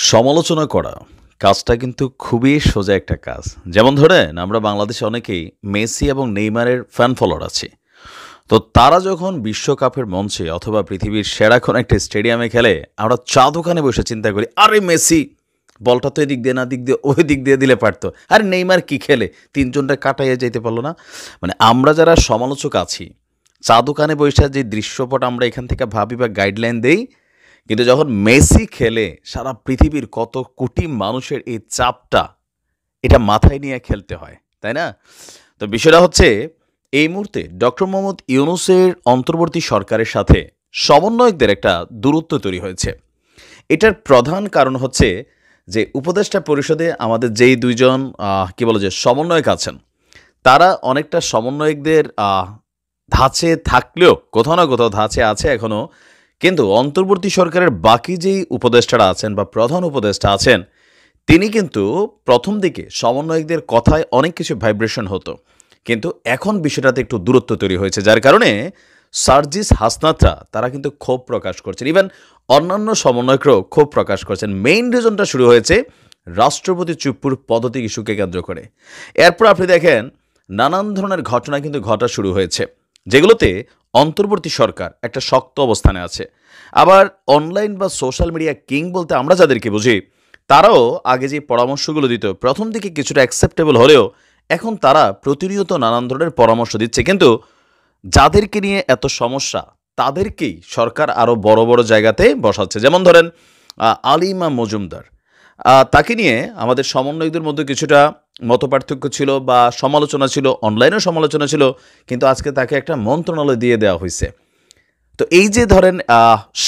সমালোচনা করা কাজটা কিন্তু খুবই সোজা একটা কাজ। যেমন ধরেন আমরা বাংলাদেশে অনেকেই মেসি এবং নেইমারের ফ্যান ফলোয়ার আছি। তো তারা যখন বিশ্বকাপের মঞ্চে অথবা পৃথিবীর সেরা কোনো একটা স্টেডিয়ামে খেলে, আমরা চা দোকানে বসে চিন্তা করি, আরে মেসি বলটা তো এদিক দিয়ে না দিক দিয়ে ওই দিক দিয়ে দিলে পারতো। আরে নেইমার কি খেলে, তিনজনটা কাটাইয়া যেতে পারলো না। মানে আমরা যারা সমালোচক আছি, চা দোকানে বসে যে দৃশ্যপট আমরা এখান থেকে ভাবি বা গাইডলাইন দেই, কিন্তু যখন মেসি খেলে সারা পৃথিবীর কত কোটি মানুষের এই চাপটা এটা মাথায় নিয়ে খেলতে হয়, তাই না? তো বিষয়টা হচ্ছে এই মুহূর্তে ডক্টর মোহাম্মদ ইউনূসের অন্তর্বর্তী সরকারের সাথে সমন্বয়কদের একটা দূরত্ব তৈরি হয়েছে। এটার প্রধান কারণ হচ্ছে যে উপদেষ্টা পরিষদে আমাদের যেই দুইজন কি বলে যে সমন্বয়ক আছেন, তারা অনেকটা সমন্বয়কদের ধাঁচে থাকলেও কোথাও না কোথাও ধাঁচে আছে এখনও। কিন্তু অন্তর্বর্তী সরকারের বাকি যেই উপদেষ্টারা আছেন বা প্রধান উপদেষ্টা আছেন, তিনি কিন্তু প্রথম দিকে সমন্বয়কদের কথায় অনেক কিছু ভাইব্রেশন হতো, কিন্তু এখন বিষয়টাতে একটু দূরত্ব তৈরি হয়েছে, যার কারণে সার্জিস হাসনাতরা তারা কিন্তু ক্ষোভ প্রকাশ করছেন। ইভেন অন্যান্য সমন্বয়করাও ক্ষোভ প্রকাশ করছেন। মেইন রিজনটা শুরু হয়েছে রাষ্ট্রপতি চুপ্পুর পদত্যাগ ইস্যুকে কেন্দ্র করে। এরপর আপনি দেখেন নানান ধরনের ঘটনা কিন্তু ঘটা শুরু হয়েছে, যেগুলোতে অন্তর্বর্তী সরকার একটা শক্ত অবস্থানে আছে। আবার অনলাইন বা সোশ্যাল মিডিয়া কিং বলতে আমরা যাদেরকে বুঝি, তারাও আগে যে পরামর্শগুলো দিত প্রথম দিকে কিছুটা অ্যাকসেপ্টেবল হলেও এখন তারা প্রতিনিয়ত নানান ধরনের পরামর্শ দিচ্ছে। কিন্তু যাদেরকে নিয়ে এত সমস্যা তাদেরকেই সরকার আরও বড় বড় জায়গাতে বসাচ্ছে। যেমন ধরেন আলিমা মজুমদার, তাকে নিয়ে আমাদের সমন্বয়কদের মধ্যে কিছুটা মতপার্থক্য ছিল বা সমালোচনা ছিল, অনলাইনেও সমালোচনা ছিল, কিন্তু আজকে তাকে একটা মন্ত্রণালয় দিয়ে দেওয়া হয়েছে। তো এই যে ধরেন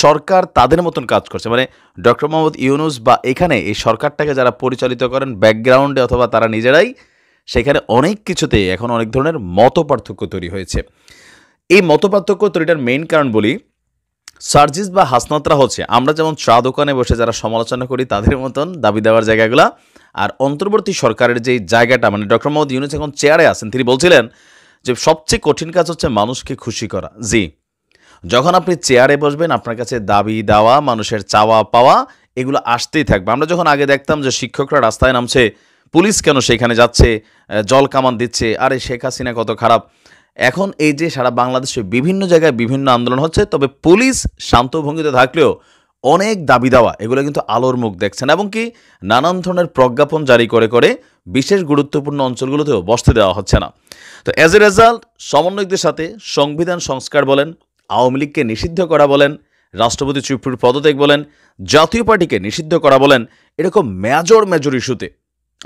সরকার তাদের মতন কাজ করছে, মানে ডক্টর মোহাম্মদ ইউনূস বা এখানে এই সরকারটাকে যারা পরিচালিত করেন ব্যাকগ্রাউন্ডে অথবা তারা নিজেরাই, সেখানে অনেক কিছুতে এখন অনেক ধরনের মতপার্থক্য তৈরি হয়েছে। এই মতপার্থক্য তৈরিটার মেইন কারণ বলি, সার্জিস বা হাসনাতরা হচ্ছে আমরা যেমন চা দোকানে বসে যারা সমালোচনা করি তাদের মতন দাবি দেওয়ার জায়গাগুলা। আর অন্তর্বর্তী সরকারের যে জায়গাটা, মানে ডক্টর মোহাম্মদ ইউনূস এখন চেয়ারে আছেন, তিনি বলছিলেন যে সবচেয়ে কঠিন কাজ হচ্ছে মানুষকে খুশি করা। জি, যখন আপনি চেয়ারে বসবেন আপনার কাছে দাবি দেওয়া, মানুষের চাওয়া পাওয়া এগুলো আসতেই থাকবে। আমরা যখন আগে দেখতাম যে শিক্ষকরা রাস্তায় নামছে, পুলিশ কেন সেখানে যাচ্ছে, জল কামান দিচ্ছে, আরে শেখ হাসিনা কত খারাপ। এখন এই যে সারা বাংলাদেশে বিভিন্ন জায়গায় বিভিন্ন আন্দোলন হচ্ছে, তবে পুলিশ শান্ত ভঙ্গিতে থাকলেও অনেক দাবি দেওয়া এগুলো কিন্তু আলোর মুখ দেখছেন, এবং কি নানান ধরনের প্রজ্ঞাপন জারি করে করে বিশেষ গুরুত্বপূর্ণ অঞ্চলগুলোতেও বসতে দেওয়া হচ্ছে না। তো অ্যাজ এ রেজাল্ট সমন্বয়কদের সাথে সংবিধান সংস্কার বলেন, আওয়ামী লীগকে নিষিদ্ধ করা বলেন, রাষ্ট্রপতি চুপ্পুর পদত্যাগ বলেন, জাতীয় পার্টিকে নিষিদ্ধ করা বলেন, এরকম মেজর মেজর ইস্যুতে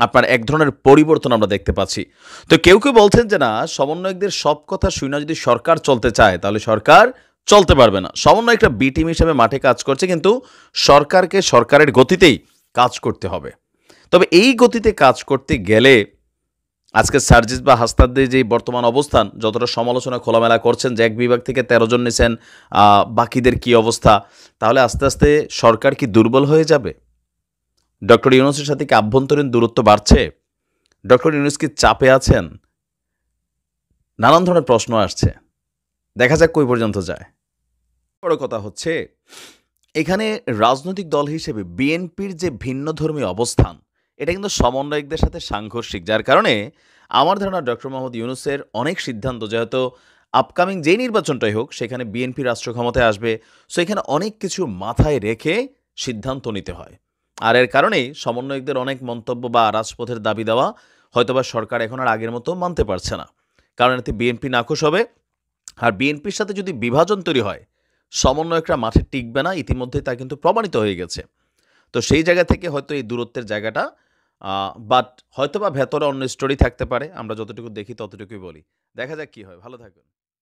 আপনার এক ধরনের পরিবর্তন আমরা দেখতে পাচ্ছি। তো কেউ কেউ বলছেন যে না, সমন্বয়কদের সব কথা শুনে যদি সরকার চলতে চায় তাহলে সরকার চলতে পারবে না। সমন্বয়করা বি টিম হিসেবে মাঠে কাজ করছে, কিন্তু সরকারকে সরকারের গতিতেই কাজ করতে হবে। তবে এই গতিতে কাজ করতে গেলে আজকে সার্জিস বা হাসনাতদের যে বর্তমান অবস্থান, যতটা সমালোচনা খোলামেলা করছেন যে এক বিভাগ থেকে ১৩ জন নিছেন, বাকিদের কি অবস্থা, তাহলে আস্তে আস্তে সরকার কি দুর্বল হয়ে যাবে? ডক্টর ইউনূসের সাথে কি আভ্যন্তরীণ দূরত্ব বাড়ছে? ডক্টর ইউনূস কি চাপে আছেন? নানান ধরনের প্রশ্ন আসছে। দেখা যাক কই পর্যন্ত যায়। বড় কথা হচ্ছে এখানে রাজনৈতিক দল হিসেবে বিএনপির যে ভিন্নধর্মী অবস্থান, এটা কিন্তু সমন্বয়কদের সাথে সাংঘর্ষিক, যার কারণে আমার ধারণা ডক্টর মোহাম্মদ ইউনূসের অনেক সিদ্ধান্ত, যেহেতু আপকামিং যেই নির্বাচনটাই হোক সেখানে বিএনপি রাষ্ট্র ক্ষমতায় আসবে, সো এখানে অনেক কিছু মাথায় রেখে সিদ্ধান্ত নিতে হয়। আর এর কারণেই সমন্বয়কদের অনেক মন্তব্য বা রাজপথের দাবি দেওয়া হয়তোবা সরকার এখন আর আগের মতো মানতে পারছে না, কারণ এতে বিএনপি নাখোশ হবে। আর বিএনপির সাথে যদি বিভাজন তৈরি হয়, সমন্বয়করা মাঠে টিকবে না, ইতিমধ্যেই তা কিন্তু প্রমাণিত হয়ে গেছে। তো সেই জায়গা থেকে হয়তো এই দূরত্বের জায়গাটা, বাট হয়তোবা ভেতরে অন্য স্টোরি থাকতে পারে, আমরা যতটুকু দেখি ততটুকুই বলি। দেখা যাক কী হয়। ভালো থাকবেন।